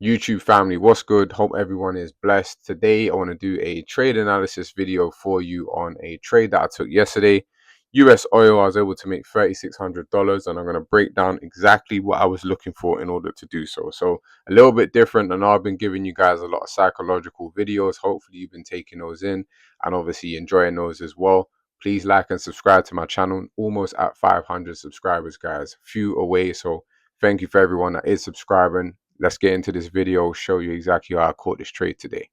YouTube family, what's good? Hope everyone is blessed. Today, I want to do a trade analysis video for you on a trade that I took yesterday. US oil, I was able to make $3,600, and I'm going to break down exactly what I was looking for in order to do so. So, a little bit different. And I've been giving you guys a lot of psychological videos. Hopefully, you've been taking those in and obviously enjoying those as well. Please like and subscribe to my channel. Almost at 500 subscribers, guys. Few away. So, thank you for everyone that is subscribing. Let's get into this video, show you exactly how I caught this trade today.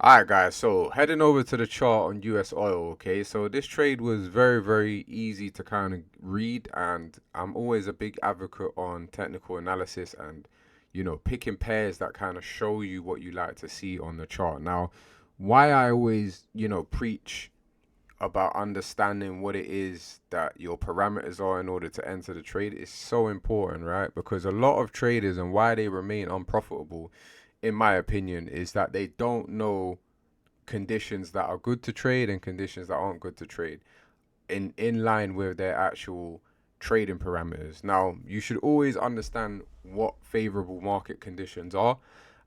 Alright guys, so heading over to the chart on US oil, okay, so this trade was very easy to kind of read, and I'm always a big advocate on technical analysis and, picking pairs that kind of show you what you like to see on the chart. Now, why I always, preach about understanding what it is that your parameters are in order to enter the trade is so important, right? Because a lot of traders, and why they remain unprofitable, in my opinion, is that they don't know conditions that are good to trade and conditions that aren't good to trade in line with their actual trading parameters. Now, you should always understand what favorable market conditions are.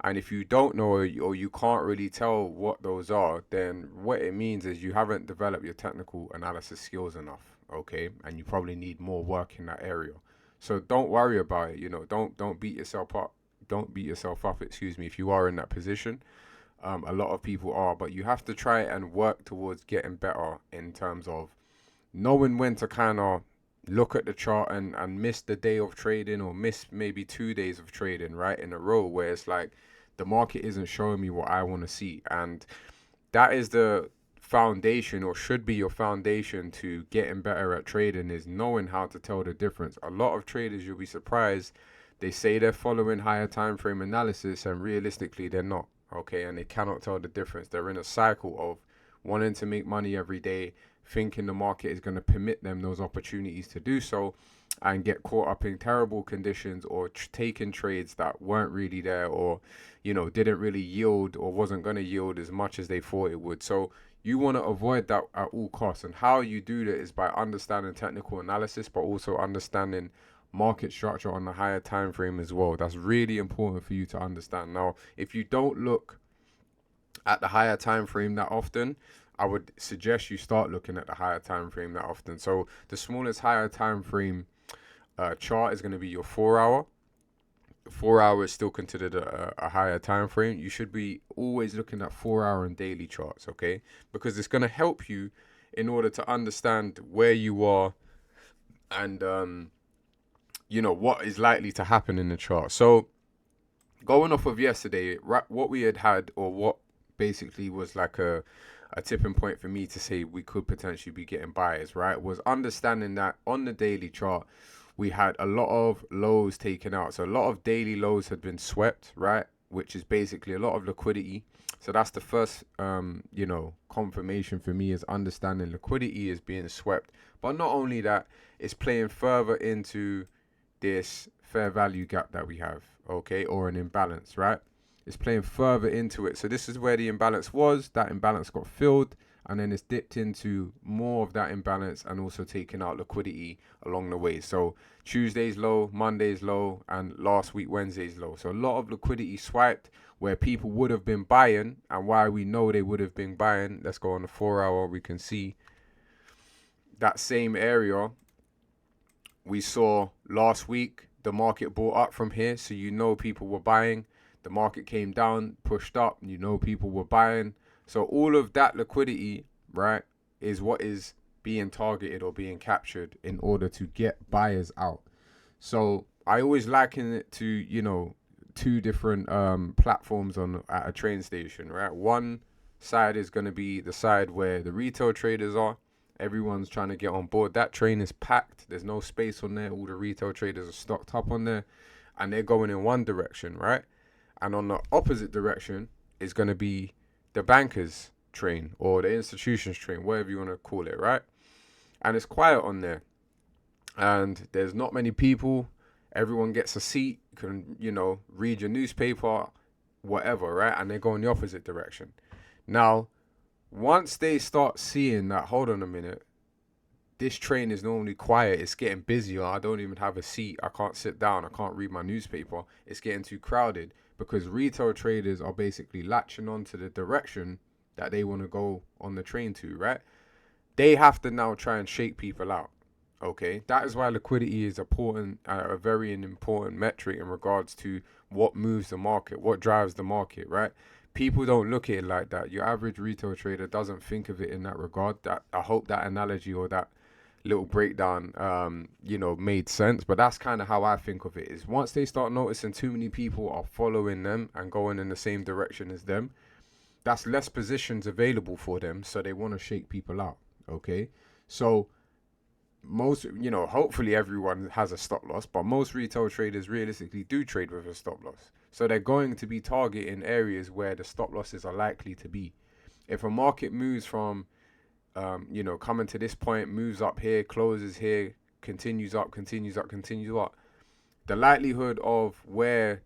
And if you don't know, or you can't really tell what those are, then what it means is you haven't developed your technical analysis skills enough, okay? And you probably need more work in that area. So don't worry about it, don't beat yourself up. Don't beat yourself up, excuse me, if you are in that position. A lot of people are, but you have to try and work towards getting better in terms of knowing when to kind of look at the chart and miss the day of trading, or miss maybe 2 days of trading right in a row, where it's like the market isn't showing me what I want to see. And that is the foundation, or should be your foundation, to getting better at trading, is knowing how to tell the difference. A lot of traders, you'll be surprised, they say they're following higher time frame analysis, and realistically they're not, okay? And they cannot tell the difference. They're in a cycle of wanting to make money every day, thinking the market is going to permit them those opportunities to do so, and get caught up in terrible conditions, or taking trades that weren't really there, or didn't really yield, or wasn't going to yield as much as they thought it would. So you want to avoid that at all costs. And how you do that is by understanding technical analysis, but also understanding market structure on the higher time frame as well. That's really important for you to understand. Now, if you don't look at the higher time frame that often, I would suggest you start looking at the higher time frame that often. So the smallest higher time frame chart is going to be your 4 hour. 4 hours is still considered a higher time frame. You should be always looking at 4 hour and daily charts, okay? Because it's going to help you in order to understand where you are, and what is likely to happen in the chart. So going off of yesterday, what we had, or what basically was like a tipping point for me to say we could potentially be getting buyers, right, was understanding that on the daily chart we had a lot of lows taken out. So a lot of daily lows had been swept, right, which is basically a lot of liquidity. So that's the first confirmation for me, is understanding liquidity is being swept. But not only that, it's playing further into this fair value gap that we have, okay, or an imbalance, right? It's playing further into it. So this is where the imbalance was. That imbalance got filled, and then it's dipped into more of that imbalance, and also taking out liquidity along the way. So Tuesday's low, Monday's low, and last week Wednesday's low. So a lot of liquidity swiped where people would have been buying. And why we know they would have been buying, let's go on the 4 hour. We can see that same area we saw last week. The market bought up from here, so people were buying. The market came down, pushed up, people were buying. So all of that liquidity, right, is what is being targeted or being captured in order to get buyers out. So I always liken it to, two different platforms at a train station, right? One side is going to be the side where the retail traders are. Everyone's trying to get on board. That train is packed. There's no space on there. All the retail traders are stocked up on there, and they're going in one direction, right? And on the opposite direction is going to be the bankers train, or the institutions train, whatever you want to call it, right? And it's quiet on there, and there's not many people. Everyone gets a seat, can read your newspaper, whatever, right? And they go in the opposite direction. Now, once they start seeing that, hold on a minute, this train is normally quiet, it's getting busier, I don't even have a seat, I can't sit down, I can't read my newspaper, it's getting too crowded, because retail traders are basically latching on to the direction that they want to go on the train to, right? They have to now try and shake people out. Okay, that is why liquidity is important, a very important metric in regards to what moves the market, what drives the market, right? People don't look at it like that. Your average retail trader doesn't think of it in that regard. That I hope that analogy or that little breakdown, made sense. But that's kind of how I think of it. Is once they start noticing too many people are following them and going in the same direction as them, that's less positions available for them, so they want to shake people out. Okay, so most, hopefully everyone has a stop loss, but most retail traders realistically do trade with a stop loss. So they're going to be targeting areas where the stop losses are likely to be. If a market moves from, coming to this point, moves up here, closes here, continues up, continues up, continues up, the likelihood of where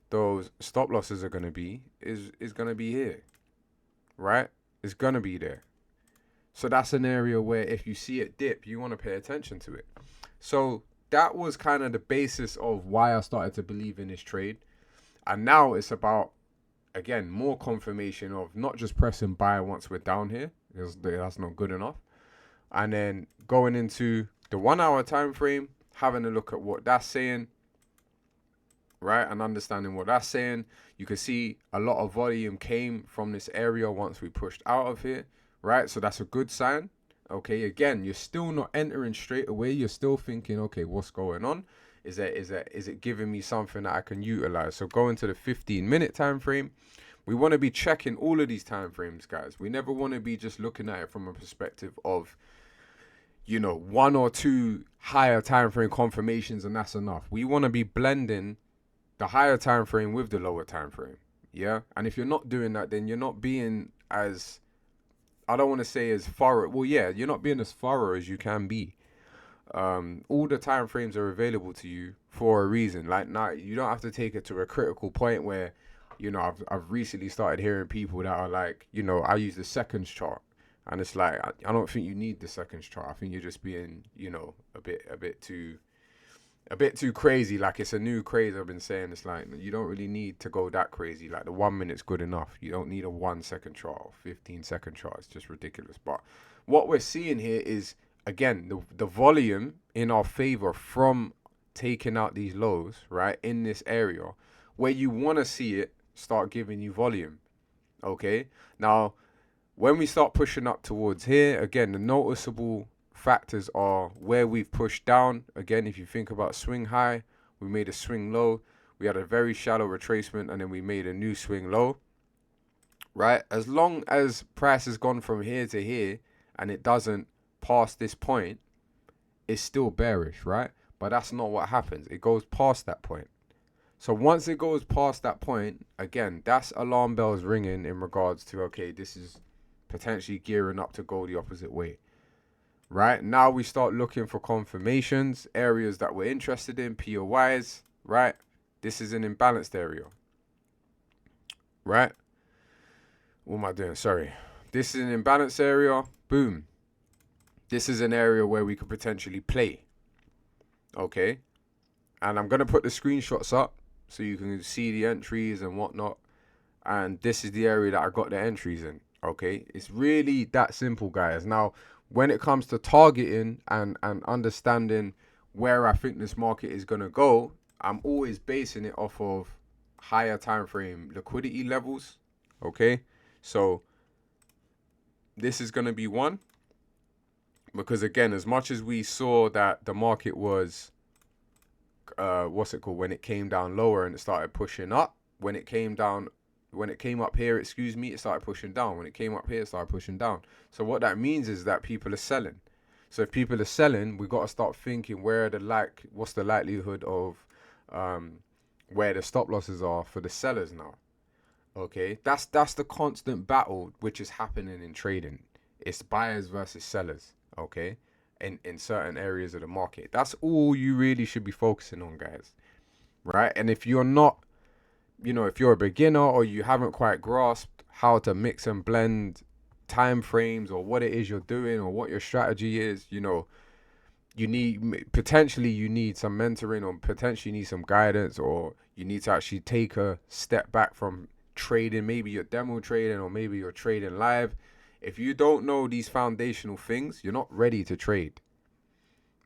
those stop losses are going to be is going to be here, right? It's going to be there. So that's an area where if you see it dip, you want to pay attention to it. So that was kind of the basis of why I started to believe in this trade. And now it's about, again, more confirmation of not just pressing buy once we're down here, because that's not good enough. And then going into the 1 hour time frame, having a look at what that's saying, right? And understanding what that's saying. You can see a lot of volume came from this area once we pushed out of here, right? So that's a good sign. Okay, again, you're still not entering straight away. You're still thinking, okay, what's going on? Is it giving me something that I can utilize? So going to the 15-minute time frame, we want to be checking all of these time frames, guys. We never want to be just looking at it from a perspective of, one or two higher time frame confirmations and that's enough. We want to be blending the higher time frame with the lower time frame. Yeah. And if you're not doing that, then you're not being as, I don't want to say as thorough. Well, yeah, you're not being as thorough as you can be. All the time frames are available to you for a reason. Like, now, you don't have to take it to a critical point where, I've recently started hearing people that are like, I use the seconds chart, and it's like, I don't think you need the seconds chart. I think you're just being, a bit too crazy. Like, it's a new craze I've been saying. It's like, you don't really need to go that crazy. Like, the 1 minute's good enough. You don't need a 1 second chart or 15-second chart. It's just ridiculous. But what we're seeing here is, again, the volume in our favor from taking out these lows, right, in this area where you want to see it start giving you volume. Okay, now when we start pushing up towards here, again, the noticeable factors are where we've pushed down. Again, if you think about swing high, we made a swing low, we had a very shallow retracement, and then we made a new swing low, right? As long as price has gone from here to here and it doesn't pass this point, it's still bearish, right? But that's not what happens. It goes past that point. So once it goes past that point, again, that's alarm bells ringing in regards to, okay, this is potentially gearing up to go the opposite way. Right, now we start looking for confirmations, areas that we're interested in, POIs, right? This is an imbalanced area, right? What am I doing? Sorry. This is an imbalanced area. Boom. This is an area where we could potentially play. Okay. And I'm going to put the screenshots up so you can see the entries and whatnot. And this is the area that I got the entries in. Okay. It's really that simple, guys. Now, when it comes to targeting and understanding where I think this market is going to go, I'm always basing it off of higher time frame liquidity levels. Okay. So this is going to be one. Because again, as much as we saw that the market was, when it came down lower and it started pushing up, when it came up here, it started pushing down. When it came up here, it started pushing down. So what that means is that people are selling. So if people are selling, we got to start thinking what's the likelihood of where the stop losses are for the sellers now. Okay, that's the constant battle which is happening in trading. It's buyers versus sellers. Okay, in certain areas of the market. That's all you really should be focusing on, guys. Right? And if you're not, if you're a beginner or you haven't quite grasped how to mix and blend time frames or what it is you're doing or what your strategy is, you need some mentoring or potentially need some guidance, or You need to actually take a step back from trading. Maybe you're demo trading or maybe you're trading live. If you don't know these foundational things, you're not ready to trade,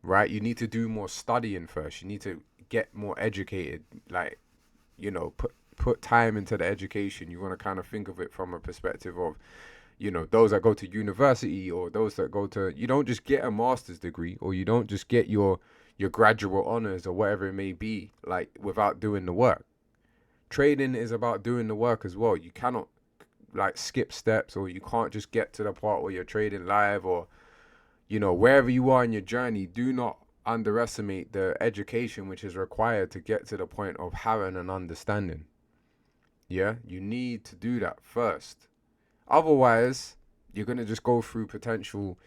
right? You need to do more studying first. You need to get more educated. Like, put time into the education. You want to kind of think of it from a perspective of, those that go to university or those that go to, you don't just get a master's degree or you don't just get your graduate honors or whatever it may be, like, without doing the work. Trading is about doing the work as well. You cannot like skip steps, or you can't just get to the part where you're trading live, or wherever you are in your journey. Do not underestimate the education which is required to get to the point of having an understanding. Yeah, you need to do that first. Otherwise, you're gonna just go through potential,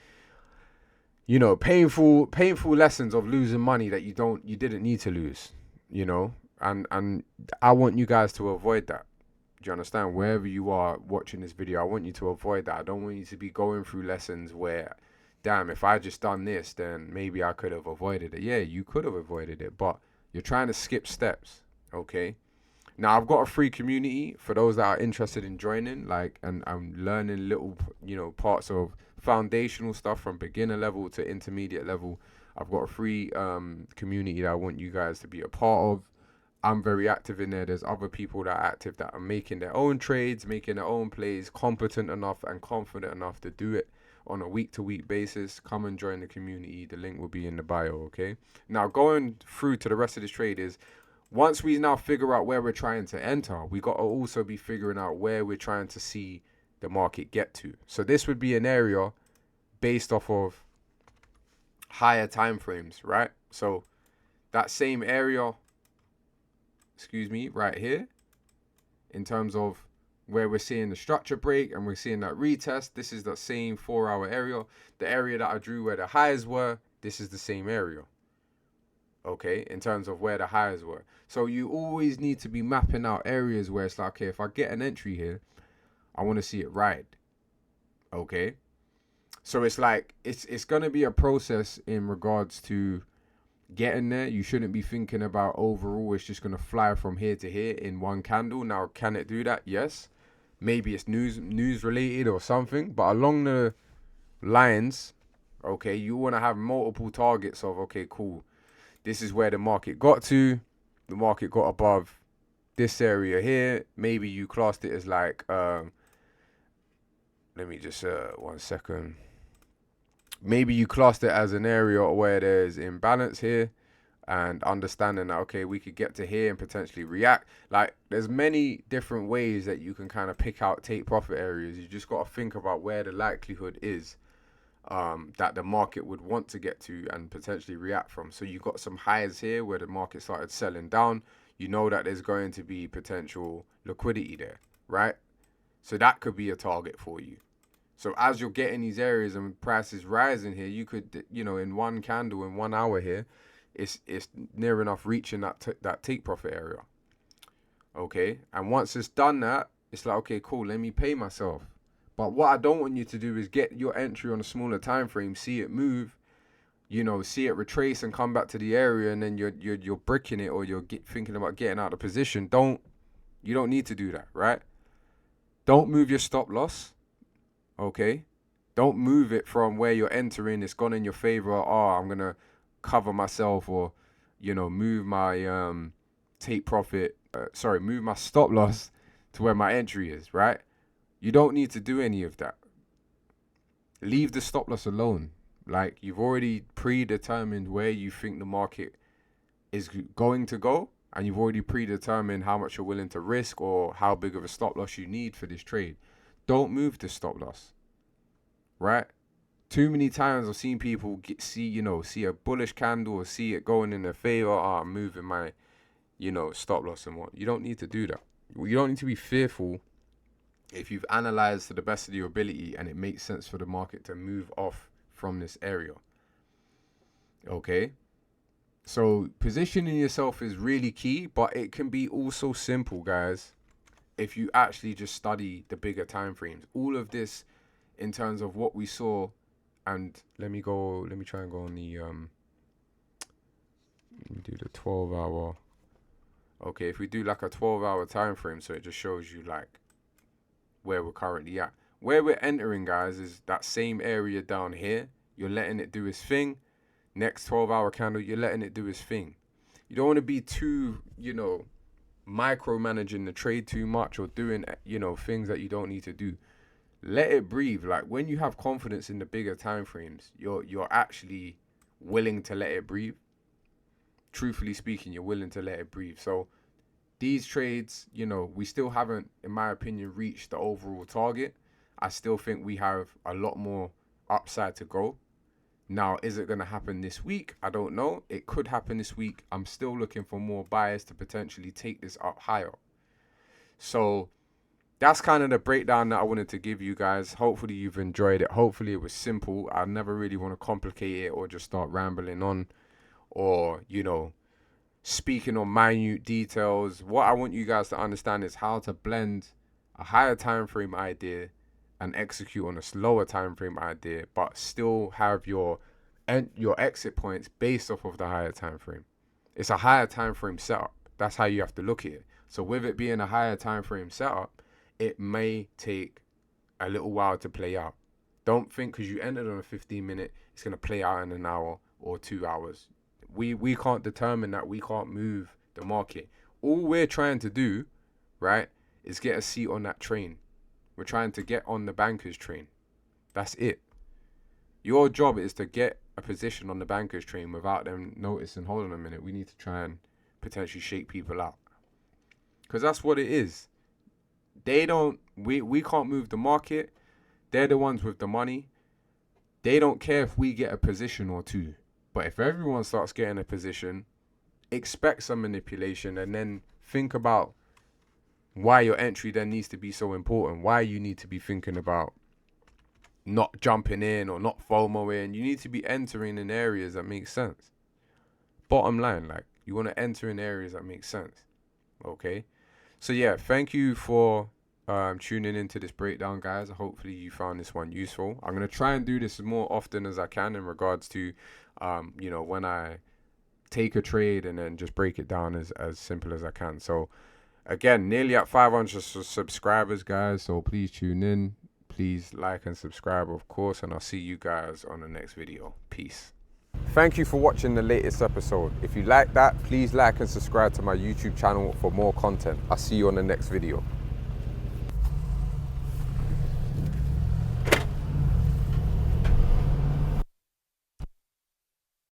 painful lessons of losing money that you didn't need to lose. And I want you guys to avoid that. Do you understand? Wherever you are watching this video, I want you to avoid that. I don't want you to be going through lessons where, damn, if I just done this, then maybe I could have avoided it. Yeah, you could have avoided it, but you're trying to skip steps. Okay. Now I've got a free community for those that are interested in joining, like, and I'm learning little, parts of foundational stuff from beginner level to intermediate level. I've got a free community that I want you guys to be a part of. I'm very active in there. There's other people that are active that are making their own trades, making their own plays, competent enough and confident enough to do it on a week-to-week basis. Come and join the community. The link will be in the bio, okay? Now, going through to the rest of this trade is, once we now figure out where we're trying to enter, we got to also be figuring out where we're trying to see the market get to. So this would be an area based off of higher time frames, right? So that same area, right here, in terms of where we're seeing the structure break and we're seeing that retest, this is the same 4-hour area. The area that I drew where the highs were, this is the same area. Okay, in terms of where the highs were. So you always need to be mapping out areas where it's like, okay, if I get an entry here, I want to see it ride. Okay, so it's like it's gonna be a process in regards to getting there. You shouldn't be thinking about overall it's just gonna fly from here to here in one candle. Now, can it do that? Yes. Maybe it's news related or something, but along the lines, okay, you want to have multiple targets of, okay, cool, this is where the market got to. The market got above this area here. Maybe you classed it as like, let me just, 1 second. Maybe you classed it as an area where there's imbalance here, and understanding that, okay, we could get to here and potentially react. Like, there's many different ways that you can kind of pick out take profit areas. You just got to think about where the likelihood is that the market would want to get to and potentially react from. So you've got some highs here where the market started selling down. You know that there's going to be potential liquidity there, right? So that could be a target for you. So as you're getting these areas and prices rising here, you could, in one candle, in 1 hour here, it's near enough reaching that take profit area. Okay, and once it's done that, it's like, okay, cool, let me pay myself. But what I don't want you to do is get your entry on a smaller time frame, see it move, see it retrace and come back to the area, and then you're bricking it, or you're thinking about getting out of position. You don't need to do that, right? Don't move your stop loss. Okay, don't move it from where you're entering. It's gone in your favor. Oh, I'm gonna cover myself, or move my take profit. Move my stop loss to where my entry is. Right? You don't need to do any of that. Leave the stop loss alone. Like, you've already predetermined where you think the market is going to go, and you've already predetermined how much you're willing to risk or how big of a stop loss you need for this trade. Don't move the stop loss. Right? Too many times I've seen people see a bullish candle or see it going in their favor. Oh, I'm moving my, stop loss and what. You don't need to do that. You don't need to be fearful if you've analyzed to the best of your ability and it makes sense for the market to move off from this area. Okay? So positioning yourself is really key, but it can be also simple, guys, if you actually just study the bigger time frames. All of this in terms of what we saw, and let me try and go on the let me do the 12-hour. Okay, if we do like a 12-hour time frame, so it just shows you like where we're currently at. Where we're entering, guys, is that same area down here. You're letting it do its thing. Next 12-hour candle, you're letting it do its thing. You don't want to be too, micromanaging the trade too much or doing, things that you don't need to do. Let it breathe. Like when you have confidence in the bigger time frames, you're actually willing to let it breathe. Truthfully speaking, you're willing to let it breathe. So these trades, we still haven't, in my opinion, reached the overall target. I still think we have a lot more upside to go. Now, is it going to happen this week? I don't know. It could happen this week. I'm still looking for more buyers to potentially take this up higher. So that's kind of the breakdown that I wanted to give you guys. Hopefully you've enjoyed it. Hopefully it was simple. I never really want to complicate it or just start rambling on or, speaking on minute details. What I want you guys to understand is how to blend a higher time frame idea and execute on a slower time frame idea, but still have your exit points based off of the higher time frame. It's a higher time frame setup. That's how you have to look at it. So with it being a higher time frame setup, it may take a little while to play out. Don't think because you entered on a 15-minute, it's going to play out in an hour or 2 hours. We can't determine that. We can't move the market. All we're trying to do, right, is get a seat on that train. We're trying to get on the bankers train. That's it. Your job is to get a position on the bankers train without them noticing, hold on a minute, we need to try and potentially shake people out. Because that's what it is. We can't move the market. They're the ones with the money. They don't care if we get a position or two. But if everyone starts getting a position, expect some manipulation and then think about why your entry then needs to be so important. Why you need to be thinking about not jumping in or not FOMOing. You need to be entering in areas that make sense. Bottom line, like you want to enter in areas that make sense. Okay? So yeah, thank you for tuning into this breakdown, guys. Hopefully you found this one useful. I'm going to try and do this as more often as I can in regards to, when I take a trade and then just break it down as simple as I can. So again, nearly at 500 subscribers, guys. So please tune in. Please like and subscribe, of course. And I'll see you guys on the next video. Peace. Thank you for watching the latest episode. If you like that, please like and subscribe to my YouTube channel for more content. I'll see you on the next video.